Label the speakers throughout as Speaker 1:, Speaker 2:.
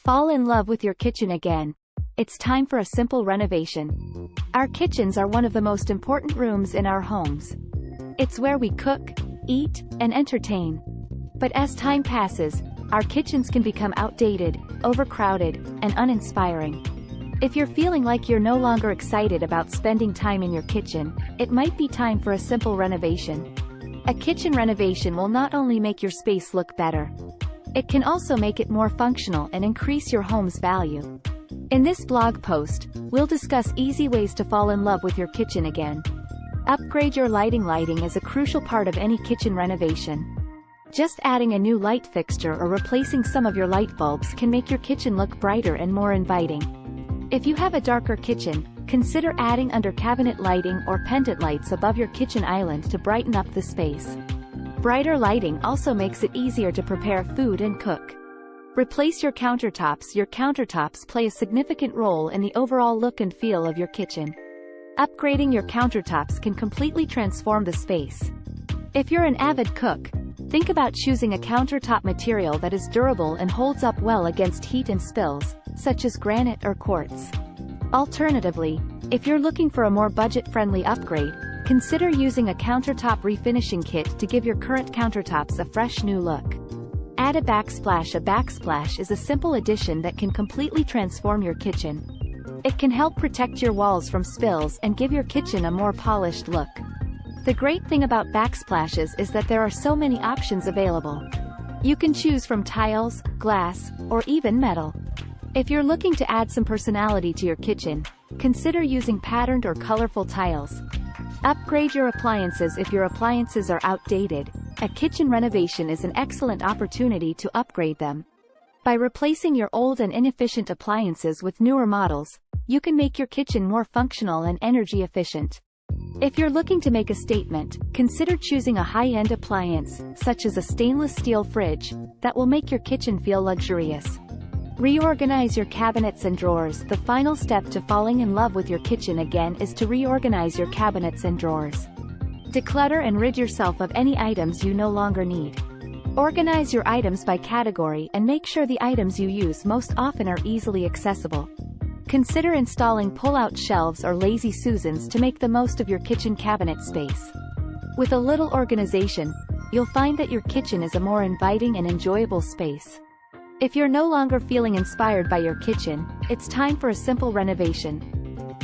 Speaker 1: Fall in love with your kitchen again. It's time for a simple renovation. Our kitchens are one of the most important rooms in our homes. It's where we cook, eat, and entertain. But as time passes, our kitchens can become outdated, overcrowded, and uninspiring. If you're feeling like you're no longer excited about spending time in your kitchen, it might be time for a simple renovation. A kitchen renovation will not only make your space look better, it can also make it more functional and increase your home's value. In this blog post, we'll discuss easy ways to fall in love with your kitchen again. Upgrade your lighting. Lighting is a crucial part of any kitchen renovation. Just adding a new light fixture or replacing some of your light bulbs can make your kitchen look brighter and more inviting. If you have a darker kitchen, consider adding under cabinet lighting or pendant lights above your kitchen island to brighten up the space. Brighter lighting also makes it easier to prepare food and cook. Replace your countertops. Your countertops play a significant role in the overall look and feel of your kitchen. Upgrading your countertops can completely transform the space. If you're an avid cook, think about choosing a countertop material that is durable and holds up well against heat and spills, such as granite or quartz. Alternatively, if you're looking for a more budget-friendly upgrade, consider using a countertop refinishing kit to give your current countertops a fresh new look. Add a backsplash. A backsplash is a simple addition that can completely transform your kitchen. It can help protect your walls from spills and give your kitchen a more polished look. The great thing about backsplashes is that there are so many options available. You can choose from tiles, glass, or even metal. If you're looking to add some personality to your kitchen, consider using patterned or colorful tiles. Upgrade your appliances. If your appliances are outdated, a kitchen renovation is an excellent opportunity to upgrade them. By replacing your old and inefficient appliances with newer models, you can make your kitchen more functional and energy efficient. If you're looking to make a statement, consider choosing a high-end appliance, such as a stainless steel fridge, that will make your kitchen feel luxurious. Reorganize your cabinets and drawers. The final step to falling in love with your kitchen again is to reorganize your cabinets and drawers. Declutter and rid yourself of any items you no longer need. Organize your items by category and make sure the items you use most often are easily accessible. Consider installing pull-out shelves or lazy Susans to make the most of your kitchen cabinet space. With a little organization, you'll find that your kitchen is a more inviting and enjoyable space. If you're no longer feeling inspired by your kitchen, it's time for a simple renovation.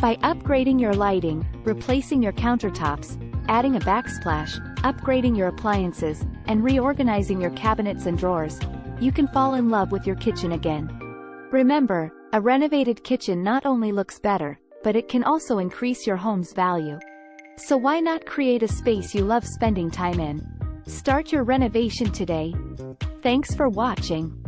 Speaker 1: By upgrading your lighting, replacing your countertops, adding a backsplash, upgrading your appliances, and reorganizing your cabinets and drawers, you can fall in love with your kitchen again. Remember, a renovated kitchen not only looks better, but it can also increase your home's value. So why not create a space you love spending time in? Start your renovation today. Thanks for watching.